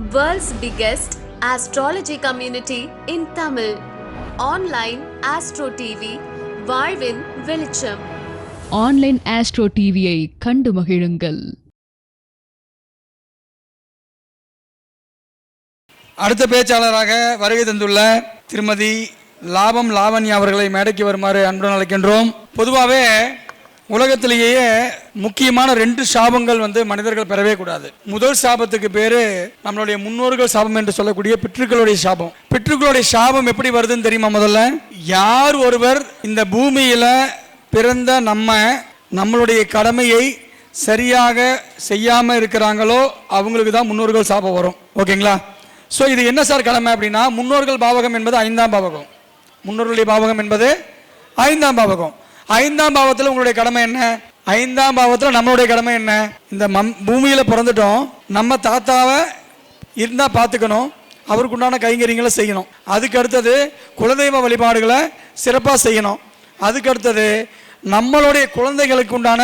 World's biggest astrology community in Tamil. Online Astro TV, வாழ்வின் வெளிச்சம். Online astro டிவியை கண்டு மகிழுங்கள். அடுத்த பேச்சாளராக வருகை தந்துள்ள திருமதி லாவண்யா அவர்களை மேடைக்கு வருமாறு அன்புடன் அழைக்கின்றோம். பொதுவாகவே உலகத்திலேயே முக்கியமான 2 சாபங்கள் மனிதர்கள் பெறவே கூடாது. முதல் சாபத்துக்கு பேரு நம்மளுடைய முன்னோர்கள் சாபம் என்று சொல்லக்கூடிய பித்ருக்களுடைய சாபம். பித்ருக்களுடைய சாபம் எப்படி வருதுன்னு தெரியுமா? முதல்ல, யார் ஒருவர் இந்த பூமியில பிறந்த நம்மளுடைய கடமையை சரியாக செய்யாம இருக்கிறாங்களோ அவங்களுக்கு தான் முன்னோர்கள் சாபம் வரும். ஓகேங்களா? ஸோ இது என்ன சார் கடமை அப்படின்னா, முன்னோர்கள் பாவகம் என்பது 5ஆம் பாவகம். முன்னோர்களுடைய பாவகம் என்பது 5ஆம் பாவகம். 5ஆம் பாவத்தில் உங்களுடைய கடமை என்ன? 5ஆம் பாவத்தில் நம்மளுடைய கடமை என்ன? இந்த பூமியில் பிறந்துட்டோம், நம்ம தாத்தாவை இருந்தால் பார்த்துக்கணும், அவருக்கு உண்டான கைங்கரியங்களை செய்யணும். அதுக்கு அடுத்தது குலதெய்வ வழிபாடுகளை சிறப்பாக செய்யணும். அதுக்கு அடுத்தது நம்மளுடைய குழந்தைகளுக்கு உண்டான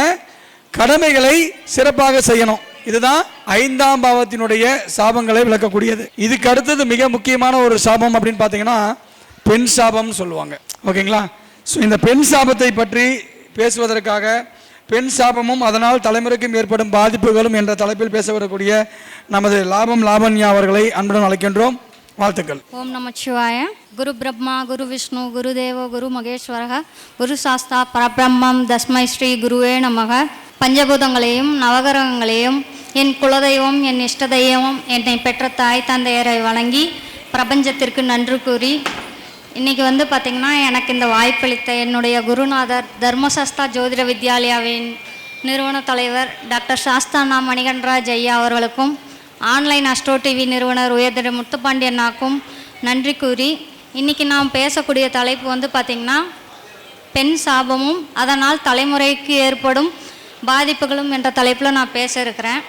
கடமைகளை சிறப்பாக செய்யணும். இதுதான் 5ஆம் பாவத்தினுடைய சாபங்களை விளக்கக்கூடியது. இதுக்கு அடுத்தது மிக முக்கியமான ஒரு சாபம் அப்படின்னு பார்த்தீங்கன்னா பெண் சாபம்னு சொல்லுவாங்க. ஓகேங்களா? ஸோ இந்த பெண் சாபத்தை பற்றி பேசுவதற்காக பெண் சாபமும் அதனால் தலைமுறைக்கும் ஏற்படும் பாதிப்புகளும் என்ற தலைப்பில் பேச வரக்கூடிய நமது லாவண்யா அவர்களை அன்புடன் அழைக்கின்றோம். வாழ்த்துக்கள். ஓம் நம சிவாய. குரு பிரம்மா குரு விஷ்ணு குரு தேவோ குரு மகேஸ்வரக குரு சாஸ்தா பரபிரம்மம் தஸ்மை ஸ்ரீ குருவே நமக. பஞ்சபூதங்களையும் நவகிரகங்களையும் என் குலதெய்வம் என் இஷ்ட தெய்வம் என்னை பெற்ற தாய் தந்தையரை வணங்கி பிரபஞ்சத்திற்கு நன்றி கூறி, இன்றைக்கி பார்த்திங்கன்னா எனக்கு இந்த வாய்ப்பளித்த என்னுடைய குருநாதர் தர்மசாஸ்தா ஜோதிட வித்யாலயாவின் நிறுவன தலைவர் டாக்டர் சாஸ்தானா மணிகண்டராஜ் ஐயா அவர்களுக்கும் ஆன்லைன் அஸ்ட்ரோ டிவி நிறுவனர் உயர்திரு முத்துப்பாண்டியனாக்கும் நன்றி கூறி, இன்றைக்கி நாம் பேசக்கூடிய தலைப்பு பார்த்திங்கன்னா பெண் சாபமும் அதனால் தலைமுறைக்கு ஏற்படும் பாதிப்புகளும் என்ற தலைப்பில் நான் பேச இருக்கிறேன்.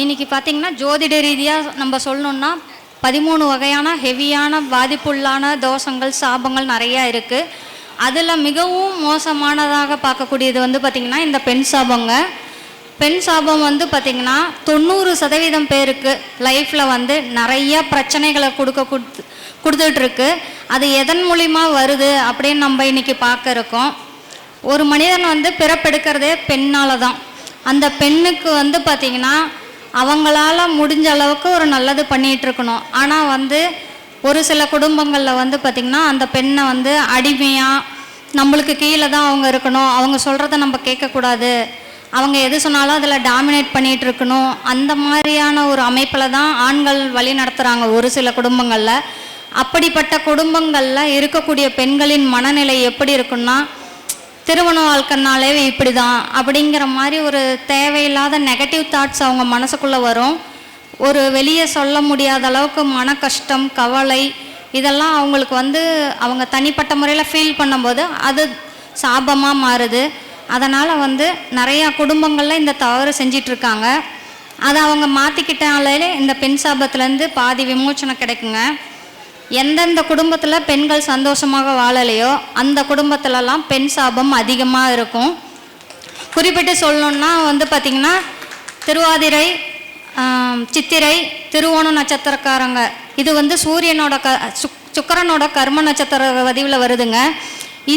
இன்றைக்கி பார்த்திங்கன்னா ஜோதிட ரீதியாக நம்ம சொல்லணுன்னா 13 வகையான ஹெவியான பாதிப்புள்ளான தோஷங்கள் சாபங்கள் நிறையா இருக்குது. அதில் மிகவும் மோசமானதாக பார்க்கக்கூடியது பார்த்திங்கன்னா இந்த பெண் சாபங்க. பெண் சாபம் பார்த்திங்கன்னா 90% பேருக்கு லைஃப்பில் நிறைய பிரச்சனைகளை கொடுத்துட்ருக்கு. அது எதன் மூலிமா வருது அப்படின்னு நம்ம இன்றைக்கி பார்க்க இருக்கோம். ஒரு மனிதன் பிறப்பெடுக்கிறதே பெண்ணால் தான். அந்த பெண்ணுக்கு பார்த்திங்கன்னா அவங்களால முடிஞ்ச அளவுக்கு ஒரு நல்லது பண்ணிகிட்ருக்கணும். ஆனால் ஒரு சில குடும்பங்களில் பார்த்திங்கன்னா அந்த பெண்ணை அடிமையாக நம்மளுக்கு கீழே தான் அவங்க இருக்கணும், அவங்க சொல்கிறத நம்ம கேட்கக்கூடாது, அவங்க எது சொன்னாலும் அதில் டாமினேட் பண்ணிகிட்டு இருக்கணும். அந்த மாதிரியான ஒரு அமைப்பில் தான் ஆண்கள் வழி நடத்துகிறாங்க ஒரு சில குடும்பங்களில். அப்படிப்பட்ட குடும்பங்களில் இருக்கக்கூடிய பெண்களின் மனநிலை எப்படி இருக்குன்னா, திருமண வாழ்க்கைனாலே இப்படி தான் அப்படிங்கிற மாதிரி ஒரு தேவையில்லாத நெகட்டிவ் தாட்ஸ் அவங்க மனசுக்குள்ளே வரும். ஒரு வெளியே சொல்ல முடியாத அளவுக்கு மன கஷ்டம் கவலை இதெல்லாம் அவங்களுக்கு அவங்க தனிப்பட்ட முறையில் ஃபீல் பண்ணும்போது அது சாபமாக மாறுது. அதனால் நிறையா குடும்பங்களில் இந்த தவறு செஞ்சிட்ருக்காங்க. அதை அவங்க மாற்றிக்கிட்டாலே இந்த பெண் சாபத்துலேருந்து பாதி விமோச்சனம் கிடைக்குங்க. எந்தெந்த குடும்பத்தில் பெண்கள் சந்தோஷமாக வாழலையோ அந்த குடும்பத்திலலாம் பெண் சாபம் அதிகமாக இருக்கும். குறிப்பிட்டு சொல்லணுன்னா பார்த்திங்கன்னா திருவாதிரை சித்திரை திருவோண நட்சத்திரக்காரங்க இது சூரியனோட சுக்கிரனோட கர்ம நட்சத்திர பதிவில் வருதுங்க.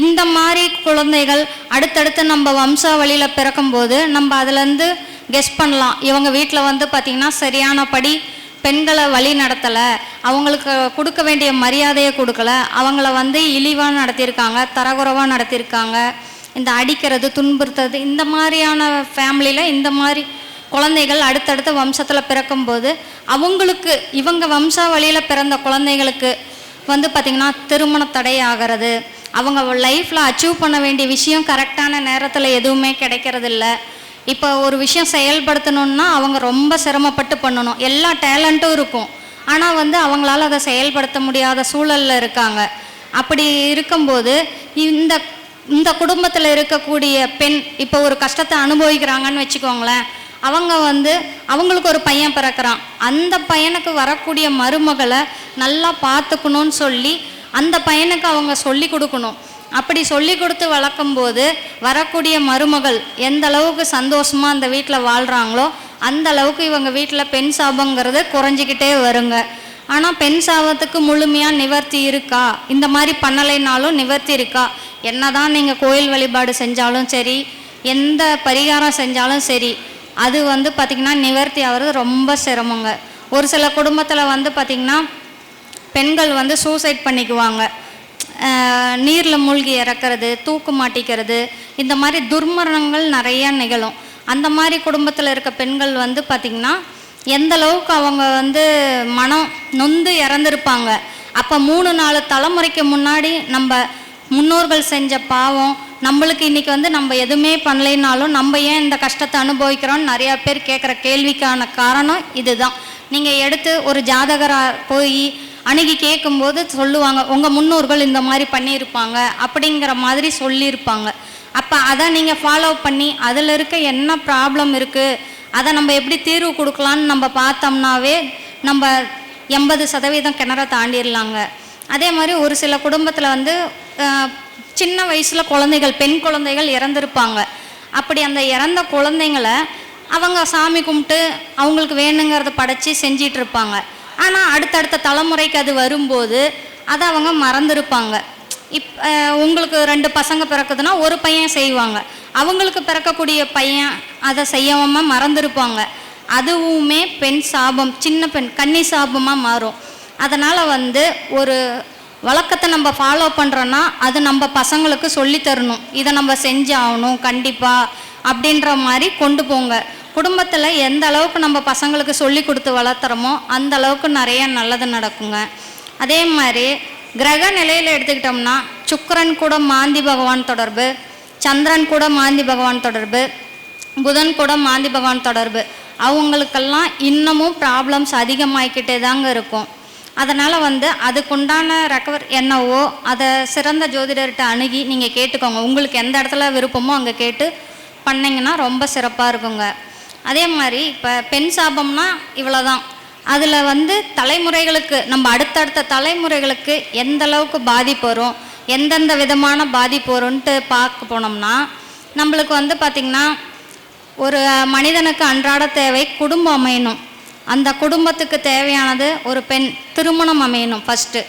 இந்த மாதிரி குழந்தைகள் அடுத்தடுத்து நம்ம வம்சாவளியில் பிறக்கும்போது நம்ம அதுலேருந்து கெஸ் பண்ணலாம், இவங்க வீட்டில் பார்த்திங்கன்னா சரியான படி பெண்களை வழி நடத்தலை, அவங்களுக்கு கொடுக்க வேண்டிய மரியாதையை கொடுக்கல, அவங்கள இழிவாக நடத்தியிருக்காங்க, தரகுறவாக நடத்தியிருக்காங்க, இந்த அடிக்கிறது துன்புறுத்துறது இந்த மாதிரியான ஃபேமிலியில் இந்த மாதிரி குழந்தைகள் அடுத்தடுத்த வம்சத்தில் பிறக்கும்போது அவங்களுக்கு இவங்க வம்சாவளியில் பிறந்த குழந்தைகளுக்கு பார்த்திங்கன்னா திருமண தடை ஆகிறது, அவங்க லைஃப்பில் அச்சீவ் பண்ண வேண்டிய விஷயம் கரெக்டான நேரத்தில் எதுவுமே கிடைக்கிறதில்ல. இப்போ ஒரு விஷயம் செயல்படுத்தணுன்னா அவங்க ரொம்ப சிரமப்பட்டு பண்ணணும், எல்லா டேலண்ட்டும் இருக்கும், ஆனால் அவங்களால அதை செயல்படுத்த முடியாத சூழலில் இருக்காங்க. அப்படி இருக்கும்போது இந்த குடும்பத்தில் இருக்கக்கூடிய பெண் இப்போ ஒரு கஷ்டத்தை அனுபவிக்கிறாங்கன்னு வச்சுக்கோங்களேன். அவங்க அவங்களுக்கு ஒரு பையன் பிறக்கிறான், அந்த பையனுக்கு வரக்கூடிய மருமகளை நல்லா பார்த்துக்கணுன்னு சொல்லி அந்த பையனுக்கு அவங்க சொல்லி கொடுக்கணும். அப்படி சொல்லி கொடுத்து வளர்க்கும்போது வரக்கூடிய மருமகள் எந்த அளவுக்கு சந்தோஷமாக அந்த வீட்டில் வாழ்கிறாங்களோ அந்த அளவுக்கு இவங்க வீட்டில் பெண் சாபங்கிறது குறைஞ்சிக்கிட்டே வருங்க. ஆனால் பெண் சாபத்துக்கு முழுமையாக நிவர்த்தி இருக்கா, இந்த மாதிரி பண்ணலைனாலும் நிவர்த்தி இருக்கா? என்னதான் நீங்கள் கோயில் வழிபாடு செஞ்சாலும் சரி, எந்த பரிகாரம் செஞ்சாலும் சரி, அது வந்து பார்த்திங்கன்னா நிவர்த்தி ஆகிறது ரொம்ப சிரமங்க. ஒரு சில குடும்பத்தில் வந்து பார்த்திங்கன்னா பெண்கள் வந்து சூசைட் பண்ணிக்குவாங்க, நீரில் மூழ்கி இறக்கிறது, தூக்கு மாட்டிக்கிறது, இந்த மாதிரி துர்மரணங்கள் நிறையா நிகழும். அந்த மாதிரி குடும்பத்தில் இருக்க பெண்கள் வந்து பார்த்திங்கன்னா எந்த அளவுக்கு அவங்க வந்து மனம் நொந்து இறந்துருப்பாங்க. அப்போ 3-4 தலைமுறைக்கு முன்னாடி நம்ம முன்னோர்கள் செஞ்ச பாவம் நம்மளுக்கு இன்றைக்கி வந்து நம்ம எதுவுமே பண்ணலைனாலும் நம்ம ஏன் இந்த கஷ்டத்தை அனுபவிக்கிறோன்னு நிறையா பேர் கேட்குற கேள்விக்கான காரணம் இதுதான். நீங்கள் எடுத்து ஒரு ஜாதகராக போய் அணுகி கேட்கும்போது சொல்லுவாங்க, உங்கள் முன்னோர்கள் இந்த மாதிரி பண்ணியிருப்பாங்க அப்படிங்கிற மாதிரி சொல்லியிருப்பாங்க. அப்போ அதை நீங்கள் ஃபாலோ பண்ணி அதில் இருக்க என்ன ப்ராப்ளம் இருக்குது, அதை நம்ம எப்படி தீர்வு கொடுக்கலான்னு நம்ம பார்த்தோம்னாவே நம்ம 80% கிணற தாண்டிடலாங்க. அதே மாதிரி ஒரு சில குடும்பத்தில் வந்து சின்ன வயசில் குழந்தைகள், பெண் குழந்தைகள் இறந்துருப்பாங்க. அப்படி அந்த இறந்த குழந்தைங்களை அவங்க சாமி கும்பிட்டு அவங்களுக்கு வேணுங்கிறத படைச்சி செஞ்சிட்ருப்பாங்க. ஆனால் அடுத்தடுத்த தலைமுறைக்கு அது வரும்போது அதை அவங்க மறந்துருப்பாங்க. உங்களுக்கு 2 பசங்க பிறக்குதுன்னா ஒரு பையன் செய்வாங்க, அவங்களுக்கு பிறக்கக்கூடிய பையன் அதை செய்யாமல் மறந்துருப்பாங்க. அதுவுமே பெண் சாபம், சின்ன பெண் கன்னி சாபமாக மாறும். அதனால் வந்து ஒரு வழக்கத்தை நம்ம ஃபாலோ பண்ணுறோன்னா அது நம்ம பசங்களுக்கு சொல்லித்தரணும், இதை நம்ம செஞ்சாகணும் கண்டிப்பாக அப்படின்ற மாதிரி கொண்டு போங்க. குடும்பத்தில் எந்த அளவுக்கு நம்ம பசங்களுக்கு சொல்லி கொடுத்து வளர்த்துறோமோ அந்த அளவுக்கு நிறைய நல்லது நடக்குங்க. அதே மாதிரி கிரக நிலையில் எடுத்துக்கிட்டோம்னா சுக்கிரன் கூட மாந்தி பகவான் தொடர்பு, சந்திரன் கூட மாந்தி பகவான் தொடர்பு, புதன் கூட மாந்தி பகவான் தொடர்பு, அவங்களுக்கெல்லாம் இன்னமும் ப்ராப்ளம்ஸ் அதிகமாகிக்கிட்டே தாங்க இருக்கும். அதனால் வந்து அதுக்குண்டான ரெக்கவர் என்னவோ அதை சிறந்த ஜோதிடர்கிட்ட அணுகி நீங்கள் கேட்டுக்கோங்க. உங்களுக்கு எந்த இடத்துல விருப்பமோ அங்கே கேட்டு பண்ணிங்கன்னா ரொம்ப சிறப்பாக இருக்குங்க. அதே மாதிரி இப்போ பெண் சாபம்னா இவ்வளோ தான். அதில் வந்து தலைமுறைகளுக்கு, நம்ம அடுத்தடுத்த தலைமுறைகளுக்கு எந்த அளவுக்கு பாதிப்பு வரும், எந்தெந்த விதமான பாதிப்பு வரும்ன்ட்டு பார்க்க போனோம்னா நம்மளுக்கு வந்து பார்த்திங்கன்னா ஒரு மனிதனுக்கு அன்றாட தேவை குடும்பம் அமையணும். அந்த குடும்பத்துக்கு தேவையானது ஒரு பெண் திருமணம் அமையணும் ஃபஸ்ட்டு.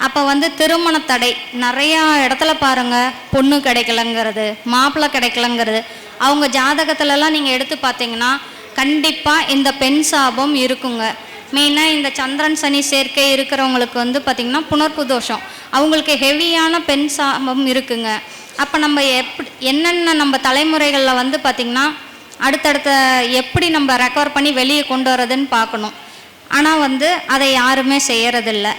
அப்போ வந்து திருமண தடை நிறையா இடத்துல பாருங்கள், பொண்ணு கிடைக்கலங்கிறது, மாப்பிள்ளை கிடைக்கலங்கிறது, அவங்க ஜாதகத்துலலாம் நீங்கள் எடுத்து பார்த்தீங்கன்னா கண்டிப்பாக இந்த பெண் சாபம் இருக்குங்க. மெயினாக இந்த சந்திரன் சனி சேர்க்கை இருக்கிறவங்களுக்கு வந்து பார்த்திங்கன்னா புணர்ப்பு தோஷம், அவங்களுக்கு ஹெவியான பெண் சாபம் இருக்குங்க. அப்போ நம்ம என்னென்ன நம்ம தலைமுறைகளில் வந்து பார்த்திங்கன்னா அடுத்தடுத்த எப்படி நம்ம ரெக்கவர் பண்ணி வெளியே கொண்டு வரதுன்னு பார்க்கணும். ஆனால் வந்து அதை யாருமே செய்யறதில்ல.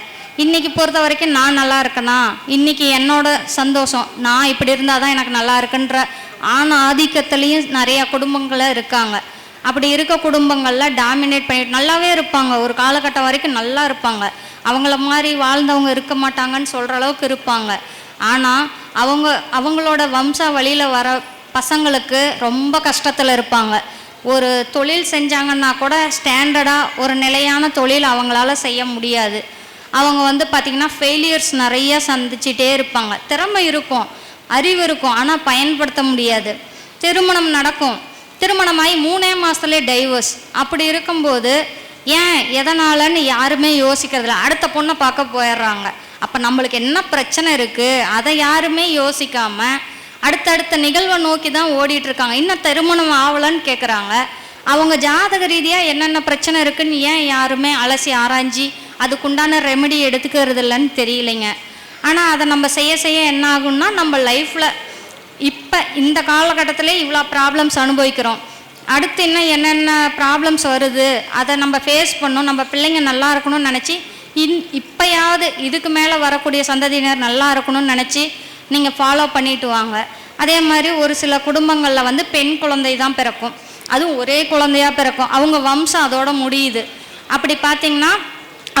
இன்றைக்கி பொறுத்த வரைக்கும் நான் நல்லா இருக்கேனா, இன்றைக்கி என்னோட சந்தோஷம், நான் இப்படி இருந்தால் தான் எனக்கு நல்லா இருக்குன்ற ஆண் ஆதிக்கத்துலேயும் நிறையா குடும்பங்கள இருக்காங்க. அப்படி இருக்க குடும்பங்களில் டாமினேட் பண்ணிட்டு நல்லாவே இருப்பாங்க, ஒரு காலகட்டம் வரைக்கும் நல்லா இருப்பாங்க, அவங்கள மாதிரி வாழ்ந்தவங்க இருக்க மாட்டாங்கன்னு சொல்கிற அளவுக்கு இருப்பாங்க. ஆனால் அவங்களோட வம்ச வழியில் வர பசங்களுக்கு ரொம்ப கஷ்டத்தில் இருப்பாங்க. ஒரு தொழில் செஞ்சாங்கன்னா கூட ஸ்டாண்டர்டாக ஒரு நிலையான தொழில் அவங்களால செய்ய முடியாது. அவங்க வந்து பார்த்திங்கன்னா ஃபெயிலியர்ஸ் நிறைய சந்திச்சிட்டே இருப்பாங்க. திறமை இருக்கும், அறிவு இருக்கும், ஆனால் பயன்படுத்த முடியாது. திருமணம் நடக்கும், திருமணமாகி 3 மாதத்துலேயே டைவர்ஸ். அப்படி இருக்கும்போது ஏன் எதனாலன்னு யாருமே யோசிக்கிறதில்ல, அடுத்த பொண்ணை பார்க்க போயிடுறாங்க. அப்போ நம்மளுக்கு என்ன பிரச்சனை இருக்குது அதை யாருமே யோசிக்காமல் அடுத்தடுத்த நிகழ்வை நோக்கி தான் ஓடிட்டுருக்காங்க. இன்னும் திருமணம் ஆகலன்னு கேட்குறாங்க. அவங்க ஜாதக ரீதியாக என்னென்ன பிரச்சனை இருக்குன்னு ஏன் யாருமே அலசி ஆராய்ஞ்சி அதுக்குண்டான ரெமெடி எடுத்துக்கிறது இல்லைன்னு தெரியலைங்க. ஆனால் அதை நம்ம செய்ய செய்ய என்ன ஆகும்னா நம்ம லைஃப்பில் இப்போ இந்த காலகட்டத்திலே இவ்வளோ ப்ராப்ளம்ஸ் அனுபவிக்கிறோம், அடுத்து இன்னும் என்னென்ன ப்ராப்ளம்ஸ் வருது அதை நம்ம ஃபேஸ் பண்ணணும். நம்ம பிள்ளைங்க நல்லா இருக்கணும்னு நினச்சி இப்போயாவது இதுக்கு மேலே வரக்கூடிய சந்ததியினர் நல்லா இருக்கணும்னு நினச்சி நீங்கள் ஃபாலோ பண்ணிட்டு வாங்க. அதே மாதிரி ஒரு சில குடும்பங்களில் வந்து பெண் குழந்தை தான் பிறக்கும், அதுவும் ஒரே குழந்தையாக பிறக்கும், அவங்க வம்சம் அதோட முடியுது. அப்படி பார்த்திங்கன்னா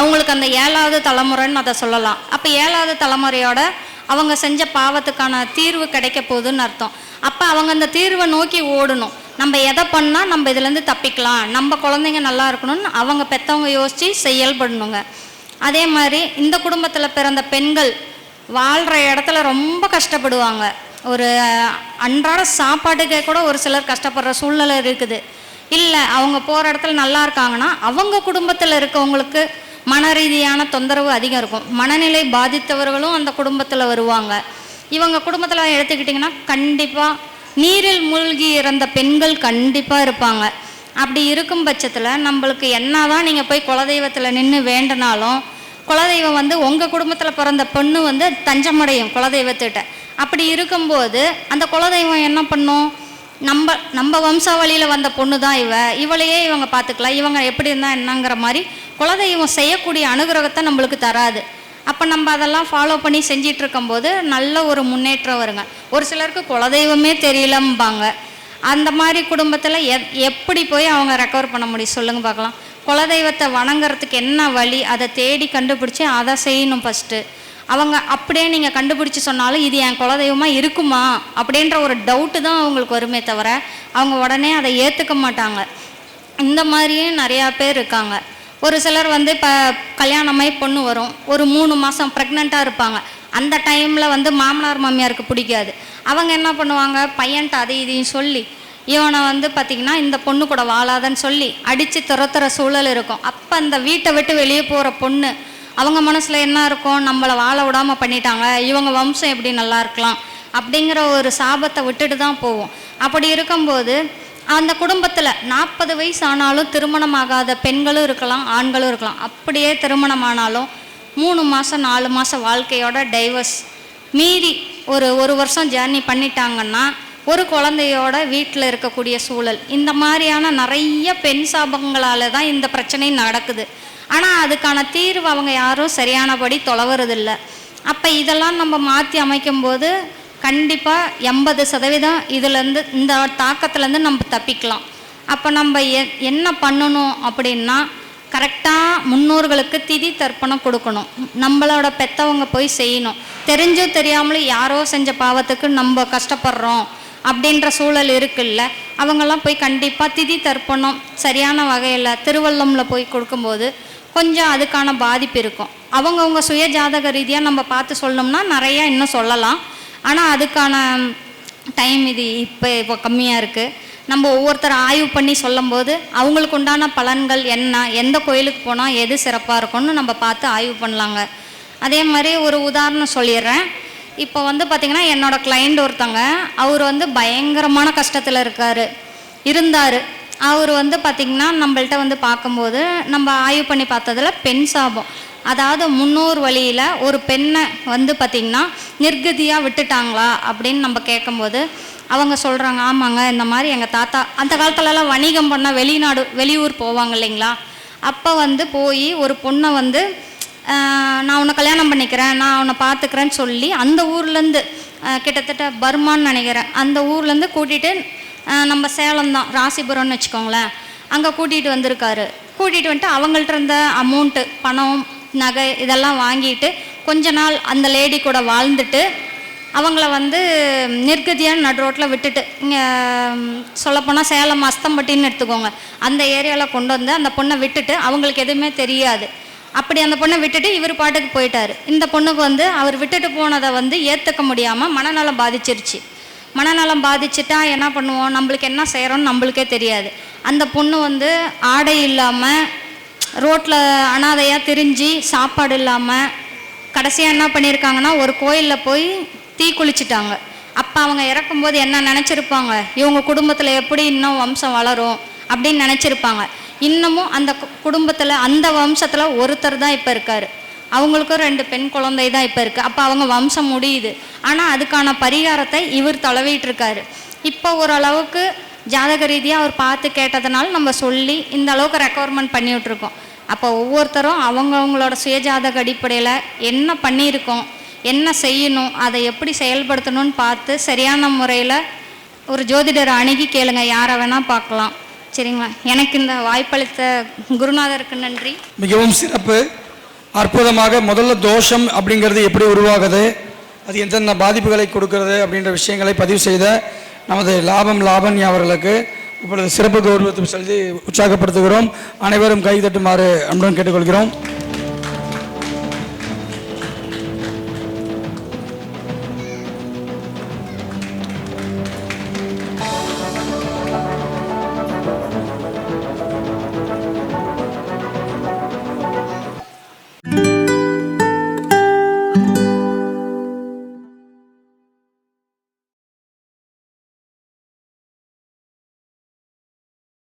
அவங்களுக்கு அந்த 7வது தலைமுறைன்னு அதை சொல்லலாம். அப்போ 7வது தலைமுறையோட அவங்க செஞ்ச பாவத்துக்கான தீர்வு கிடைக்க போகுதுன்னு அர்த்தம். அப்போ அவங்க அந்த தீர்வை நோக்கி ஓடணும். நம்ம எதை பண்ணால் நம்ம இதுலேருந்து தப்பிக்கலாம், நம்ம குழந்தைங்க நல்லா இருக்கணும்னு அவங்க பெற்றவங்க யோசித்து செயல்படணுங்க. அதே மாதிரி இந்த குடும்பத்தில் பிறந்த பெண்கள் வாழ்கிற இடத்துல ரொம்ப கஷ்டப்படுவாங்க. ஒரு அன்றாட சாப்பாட்டுக்கே கூட ஒரு சிலர் கஷ்டப்படுற சூழ்நிலை இருக்குது. இல்லை அவங்க போகிற இடத்துல நல்லா இருக்காங்கன்னா அவங்க குடும்பத்தில் இருக்கவங்களுக்கு மன ரீதியான தொந்தரவு அதிகம் இருக்கும். மனநிலை பாதித்தவர்களும் அந்த குடும்பத்தில் வருவாங்க. இவங்க குடும்பத்தில் எடுத்துக்கிட்டிங்கன்னா கண்டிப்பாக நீரில் மூழ்கி இறந்த பெண்கள் கண்டிப்பாக இருப்பாங்க. அப்படி இருக்கும் பட்சத்தில் நம்மளுக்கு என்ன தான் நீங்கள் போய் குலதெய்வத்தில் நின்று வேண்டினாலும் குலதெய்வம் வந்து உங்கள் குடும்பத்தில் பிறந்த பொண்ணு வந்து தஞ்சமடையும் குலதெய்வத்திட்ட. அப்படி இருக்கும்போது அந்த குலதெய்வம் என்ன பண்ணும், நம்ம வம்சாவளியில் வந்த பொண்ணு தான் இவளையே இவங்க பார்த்துக்கலாம், இவங்க எப்படி இருந்தால் என்னங்கிற மாதிரி குலதெய்வம் செய்யக்கூடிய அனுகிரகத்தை நம்மளுக்கு தராது. அப்போ நம்ம அதெல்லாம் ஃபாலோ பண்ணி செஞ்சிட்டு இருக்கும்போது நல்ல ஒரு முன்னேற்றம் வருங்க. ஒரு சிலருக்கு குலதெய்வமே தெரியலம்பாங்க. அந்த மாதிரி குடும்பத்தில் எப்படி போய் அவங்க ரெக்கவர் பண்ண முடியும் சொல்லுங்கள் பார்க்கலாம். குலதெய்வத்தை வணங்குறதுக்கு என்ன வழி, அதை தேடி கண்டுபிடிச்சி அதை செய்யணும் ஃபஸ்ட்டு. அவங்க அப்படியே நீங்கள் கண்டுபிடிச்சி சொன்னாலும் இது என் குலதெய்வமாக இருக்குமா அப்படின்ற ஒரு டவுட்டு தான் அவங்களுக்கு வருமே தவிர அவங்க உடனே அதை ஏற்றுக்க மாட்டாங்க. இந்த மாதிரியே நிறையா பேர் இருக்காங்க. ஒரு சிலர் வந்து இப்போ கல்யாணமாகி பொண்ணு வரும், ஒரு 3 மாதம் ப்ரெக்னெண்ட்டாக இருப்பாங்க. அந்த டைமில் வந்து மாமனார் மாமியாருக்கு பிடிக்காது. அவங்க என்ன பண்ணுவாங்க, பையன்ட்ட அதை இதையும் சொல்லி இவனை வந்து பார்த்திங்கன்னா இந்த பொண்ணு கூட வாழாதன்னு சொல்லி அடித்து துரத்துற சூழல் இருக்கும். அப்போ அந்த வீட்டை விட்டு வெளியே போகிற பொண்ணு அவங்க மனசில் என்ன இருக்கும், நம்மளை வாழ விடாமல் பண்ணிட்டாங்க, இவங்க வம்சம் எப்படி நல்லா இருக்கலாம் அப்படிங்கிற ஒரு சாபத்தை விட்டுட்டு தான் போவோம். அப்படி இருக்கும்போது அந்த குடும்பத்தில் 40 வயசு ஆனாலும் திருமணமாகாத பெண்களும் இருக்கலாம், ஆண்களும் இருக்கலாம். அப்படியே திருமணமானாலும் 3 மாதம் 4 மாதம் வாழ்க்கையோட டைவர்ஸ் மீறி ஒரு வருஷம் ஜேர்னி பண்ணிட்டாங்கன்னா ஒரு குழந்தையோட வீட்டில் இருக்கக்கூடிய சூழல். இந்த மாதிரியான நிறைய பெண் சாபங்களால் தான் இந்த பிரச்சனை நடக்குது. ஆனால் அதுக்கான தீர்வு அவங்க யாரும் சரியானபடி தொலைவறதில்லை. அப்போ இதெல்லாம் நம்ம மாற்றி அமைக்கும்போது கண்டிப்பாக 80% இதிலேருந்து இந்த தாக்கத்துலேருந்து நம்ம தப்பிக்கலாம். அப்போ நம்ம என்ன பண்ணணும் அப்படின்னா, கரெக்டாக முன்னோர்களுக்கு திதி தர்ப்பணம் கொடுக்கணும். நம்மளோட பெற்றவங்க போய் செய்யணும். தெரிஞ்சோ தெரியாமலும் யாரோ செஞ்ச பாவத்துக்கு நம்ம கஷ்டப்படுறோம் அப்படின்ற சூழல் இருக்குல்ல, அவங்கெல்லாம் போய் கண்டிப்பாக திதி தர்ப்பணம் சரியான வகையில் திருவள்ளமில் போய் கொடுக்கும்போது கொஞ்சம் அதுக்கான பாதிப்பு இருக்கும். அவங்கவுங்க சுய ஜாதக ரீதியாக நம்ம பார்த்து சொல்லணும்னா நிறையா இன்னும் சொல்லலாம். ஆனால் அதுக்கான டைம் இது இப்போ கம்மியாக இருக்குது. நம்ம ஒவ்வொருத்தர் ஆய்வு பண்ணி சொல்லும்போது அவங்களுக்கு உண்டான பலன்கள் என்ன, எந்த கோயிலுக்கு போனால் எது சிறப்பாக இருக்கும்னு நம்ம பார்த்து ஆய்வு பண்ணலாங்க. அதே மாதிரி ஒரு உதாரணம் சொல்லிடுறேன். இப்போ வந்து பார்த்திங்கன்னா என்னோடய கிளைண்ட் ஒருத்தங்க, அவர் வந்து பயங்கரமான கஷ்டத்தில் இருந்தார். அவர் வந்து பார்த்திங்கன்னா நம்மள்ட்ட வந்து பார்க்கும்போது நம்ம ஆய்வு பண்ணி பார்த்ததில் பெண் சாபம், அதாவது முன்னோர் வழியில் ஒரு பெண்ணை வந்து பார்த்திங்கன்னா நிர்கதியாக விட்டுட்டாங்களா அப்படின்னு நம்ம கேட்கும்போது அவங்க சொல்கிறாங்க, ஆமாங்க இந்த மாதிரி எங்கள் தாத்தா அந்த காலத்துலலாம் வணிகம் பண்ணால் வெளியூர் போவாங்க இல்லைங்களா, அப்போ வந்து போய் ஒரு பொண்ணை வந்து நான் உன்னை கல்யாணம் பண்ணிக்கிறேன், நான் உன்னை பார்த்துக்கிறேன்னு சொல்லி அந்த ஊர்லேருந்து கிட்டத்தட்ட பர்மான்னு நினைக்கிறேன், அந்த ஊர்லேருந்து கூட்டிகிட்டு நம்ம சேலம் தான் ராசிபுரம்னு வச்சுக்கோங்களேன், அங்கே கூட்டிகிட்டு வந்திருக்காரு. கூட்டிகிட்டு வந்துட்டு அவங்கள்ட்ட இருந்த அமௌண்ட்டு பணம் நகை இதெல்லாம் வாங்கிட்டு கொஞ்ச நாள் அந்த லேடி கூட வாழ்ந்துட்டு அவங்கள வந்து நிர்கதியான நடு ரோட்டில் விட்டுட்டு, இங்கே சொல்லப்போனால் சேலம் அஸ்தம்பட்டின்னு எடுத்துக்கோங்க, அந்த ஏரியாவில் கொண்டு வந்து அந்த பொண்ணை விட்டுட்டு அவங்களுக்கு எதுவுமே தெரியாது. அப்படி அந்த பொண்ணை விட்டுட்டு இவர் பாட்டுக்கு போயிட்டார். இந்த பொண்ணுக்கு வந்து அவர் விட்டுட்டு போனதை வந்து ஏற்றுக்க முடியாமல் மனநலம் பாதிச்சிருச்சு. மனநலம் பாதிச்சுட்டா என்ன பண்ணுவோம், நம்மளுக்கு என்ன செய்கிறோன்னு நம்மளுக்கே தெரியாது. அந்த பொண்ணு வந்து ஆடை இல்லாமல் ரோட்டில் அனாதையாக திரிஞ்சு சாப்பாடு இல்லாமல் கடைசியாக என்ன பண்ணியிருக்காங்கன்னா ஒரு கோயிலில் போய் தீ குளிச்சிட்டாங்க. அப்போ அவங்க இறக்கும்போது என்ன நினச்சிருப்பாங்க, இவங்க குடும்பத்தில் எப்படி இன்னும் வம்சம் வளரும் அப்படின்னு நினச்சிருப்பாங்க. இன்னமும் அந்த குடும்பத்தில் அந்த வம்சத்தில் ஒருத்தர் தான் இப்போ இருக்கார், அவங்களுக்கும் 2 பெண் குழந்தை தான் இப்போ இருக்குது. அப்போ அவங்க வம்சம் முடியுது. ஆனால் அதுக்கான பரிகாரத்தை இவர் தடவிட்டு இருக்காரு. இப்போ ஓரளவுக்கு ஜாதக ரீதியாக அவர் பார்த்து கேட்டதுனால நம்ம சொல்லி இந்த அளவுக்கு ரெக்கவர்மெண்ட் பண்ணி விட்ருக்கோம். அப்போ ஒவ்வொருத்தரும் அவங்கவுங்களோட சுயஜாதக அடிப்படையில் என்ன பண்ணியிருக்கோம், என்ன செய்யணும், அதை எப்படி செயல்படுத்தணும்னு பார்த்து சரியான முறையில் ஒரு ஜோதிடரை அணுகி கேளுங்க, யாரை வேணால் பார்க்கலாம். சரிங்களா? எனக்கு இந்த வாய்ப்பளித்த குருநாதருக்கு நன்றி. மிகவும் சிறப்பு, அற்புதமாக. முதல்ல தோஷம் அப்படிங்கிறது எப்படி உருவாகுது, அது எந்தெந்த பாதிப்புகளை கொடுக்கிறது அப்படின்ற விஷயங்களை பதிவு செய்த நமது லாவண்யா அவர்களுக்கு இப்பொழுது சிறப்பு கௌரவத்தை செலுத்தி உற்சாகப்படுத்துகிறோம். அனைவரும் கை தட்டுமாறு அன்புடன் கேட்டுக்கொள்கிறோம்.